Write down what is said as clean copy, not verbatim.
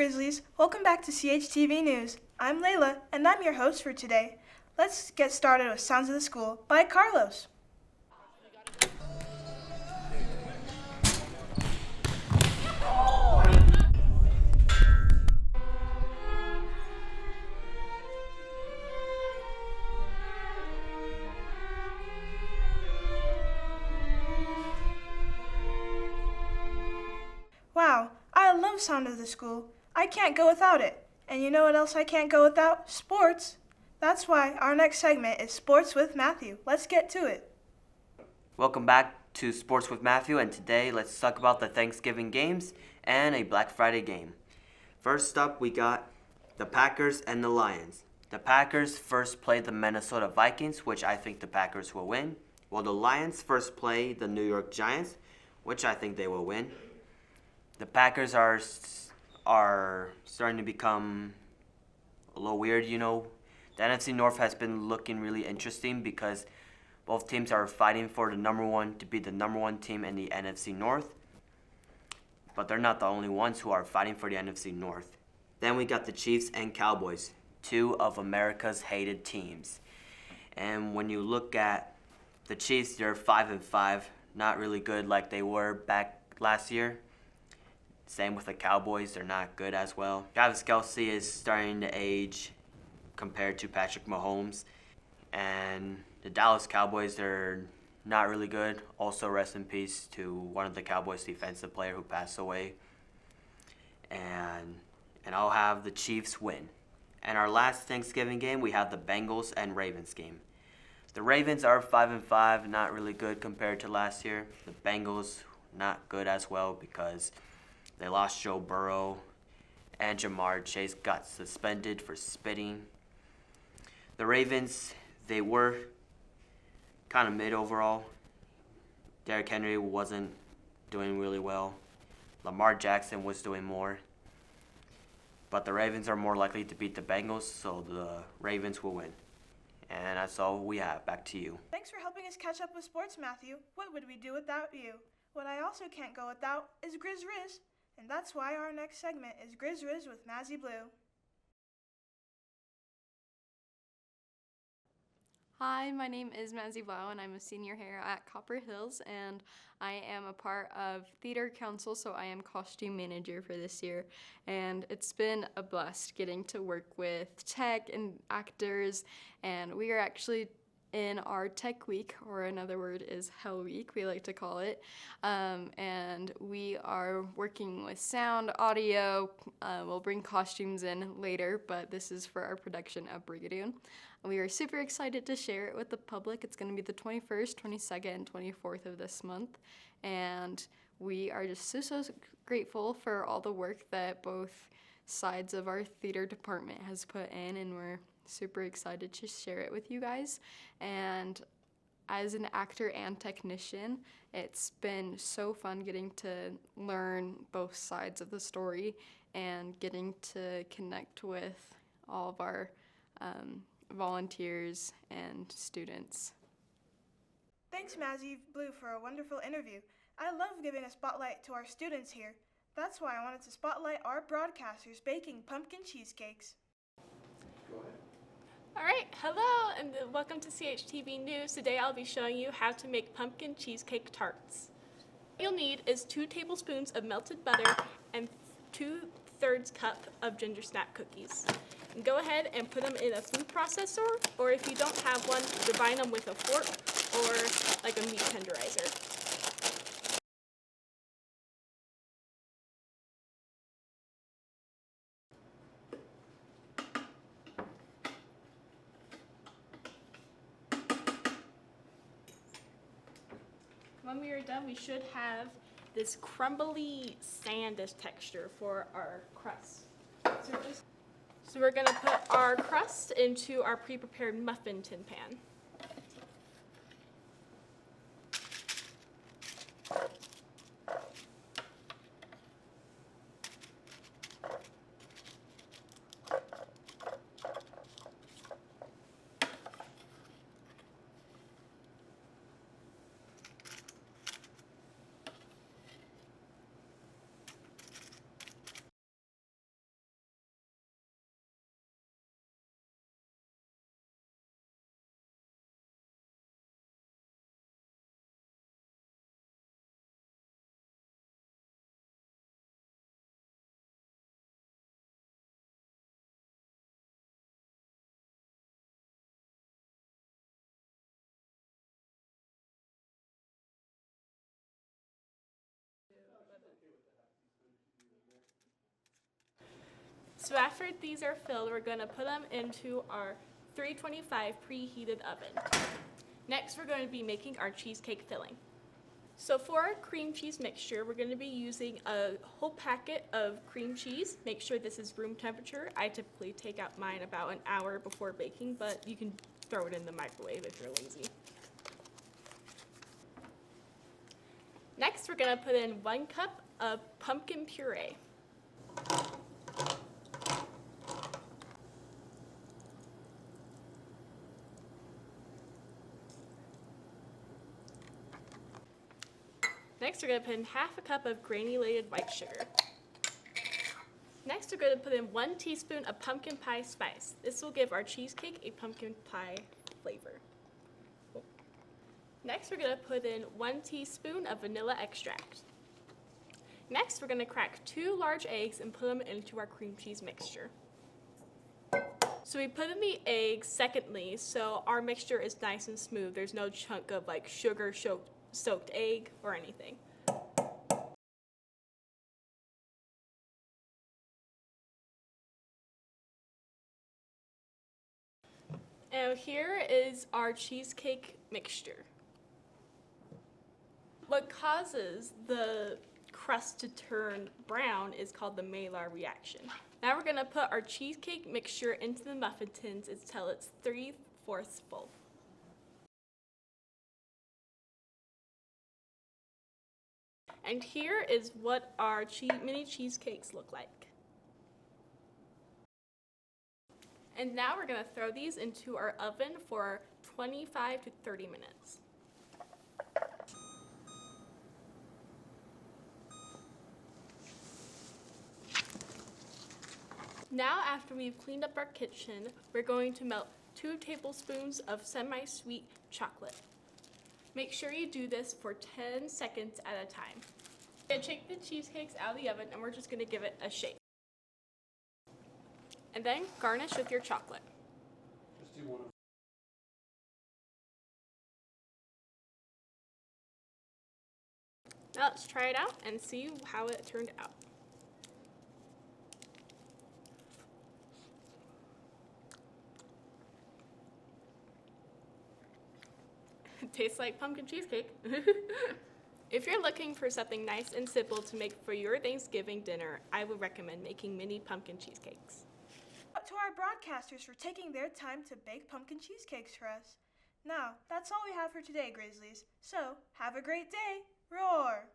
Grizzlies? Welcome back to CHTV News. I'm Layla, and I'm your host for today. Let's get started with Sounds of the School by Carlos. Wow, I love Sound of the School. I can't go without it. And you know what else I can't go without? Sports. That's why our next segment is Sports with Matthew. Let's get to it. Welcome back to Sports with Matthew, and today let's talk about the Thanksgiving games and a Black Friday game. First up, we got the Packers and the Lions. The Packers first played the Minnesota Vikings, which I think the Packers will win, while the Lions first play the New York Giants, which I think they will win. The Packers are starting to become a little weird, you know. The NFC North has been looking really interesting because both teams are fighting for to be the number one team in the NFC North. But they're not the only ones who are fighting for the NFC North. Then we got the Chiefs and Cowboys, two of America's hated teams. And when you look at the Chiefs, they're 5-5, not really good like they were back last year. Same with the Cowboys, they're not good as well. Travis Kelce is starting to age compared to Patrick Mahomes. And the Dallas Cowboys, they're not really good. Also, rest in peace to one of the Cowboys defensive player who passed away. And I'll have the Chiefs win. And our last Thanksgiving game, we have the Bengals and Ravens game. The Ravens are 5-5, not really good compared to last year. The Bengals, not good as well because they lost Joe Burrow and Jamar Chase got suspended for spitting. The Ravens, they were kind of mid overall. Derrick Henry wasn't doing really well. Lamar Jackson was doing more. But the Ravens are more likely to beat the Bengals, so the Ravens will win. And that's all we have. Back to you. Thanks for helping us catch up with sports, Matthew. What would we do without you? What I also can't go without is Grizz Riz. And that's why our next segment is Grizz Riz with Mazzy Blue. Hi, my name is Mazzy Blau, and I'm a senior here at Copper Hills, and I am a part of Theater Council, so I am costume manager for this year, and it's been a blast getting to work with tech and actors, and we are actually in our tech week, or another word is Hell Week, we like to call it, and we are working with sound, audio. We'll bring costumes in later, but this is for our production of Brigadoon. We are super excited to share it with the public. It's going to be the 21st, 22nd, and 24th of this month, and we are just so grateful for all the work that both sides of our theater department has put in, and we're super excited to share it with you guys. And as an actor and technician, it's been so fun getting to learn both sides of the story and getting to connect with all of our volunteers and students. Thanks, Mazzy Blue, for a wonderful interview. I love giving a spotlight to our students here. That's why I wanted to spotlight our broadcasters baking pumpkin cheesecakes. Go ahead. All right, hello and welcome to CHTV News. Today I'll be showing you how to make pumpkin cheesecake tarts. What you'll need is 2 tablespoons of melted butter and 2/3 cup of ginger snap cookies. And go ahead and put them in a food processor, or if you don't have one, divide them with a fork or like a meat tenderizer. When we are done, we should have this crumbly sandish texture for our crust. So we're going to put our crust into our pre-prepared muffin tin pan. So after these are filled, we're gonna put them into our 325 preheated oven. Next, we're going to be making our cheesecake filling. So for our cream cheese mixture, we're going to be using a whole packet of cream cheese. Make sure this is room temperature. I typically take out mine about an hour before baking, but you can throw it in the microwave if you're lazy. Next, we're going to put in 1 cup of pumpkin puree. Next, we're going to put in half a cup of granulated white sugar. Next, we're going to put in 1 teaspoon of pumpkin pie spice. This will give our cheesecake a pumpkin pie flavor. Next, we're going to put in 1 teaspoon of vanilla extract. Next, we're going to crack 2 large eggs and put them into our cream cheese mixture. So we put in the eggs secondly, so our mixture is nice and smooth. There's no chunk of like sugar soaked egg or anything. Now here is our cheesecake mixture. What causes the crust to turn brown is called the Maillard reaction. Now we're gonna put our cheesecake mixture into the muffin tins until it's 3/4 full. And here is what our mini cheesecakes look like. And now we're going to throw these into our oven for 25 to 30 minutes. Now, after we've cleaned up our kitchen, we're going to melt 2 tablespoons of semi-sweet chocolate. Make sure you do this for 10 seconds at a time. We're going to take the cheesecakes out of the oven and we're just going to give it a shake. And then garnish with your chocolate. Just do one of Now let's try it out and see how it turned out. It tastes like pumpkin cheesecake. If you're looking for something nice and simple to make for your Thanksgiving dinner, I would recommend making mini pumpkin cheesecakes. To our broadcasters for taking their time to bake pumpkin cheesecakes for us. Now, that's all we have for today, Grizzlies. So, have a great day. Roar!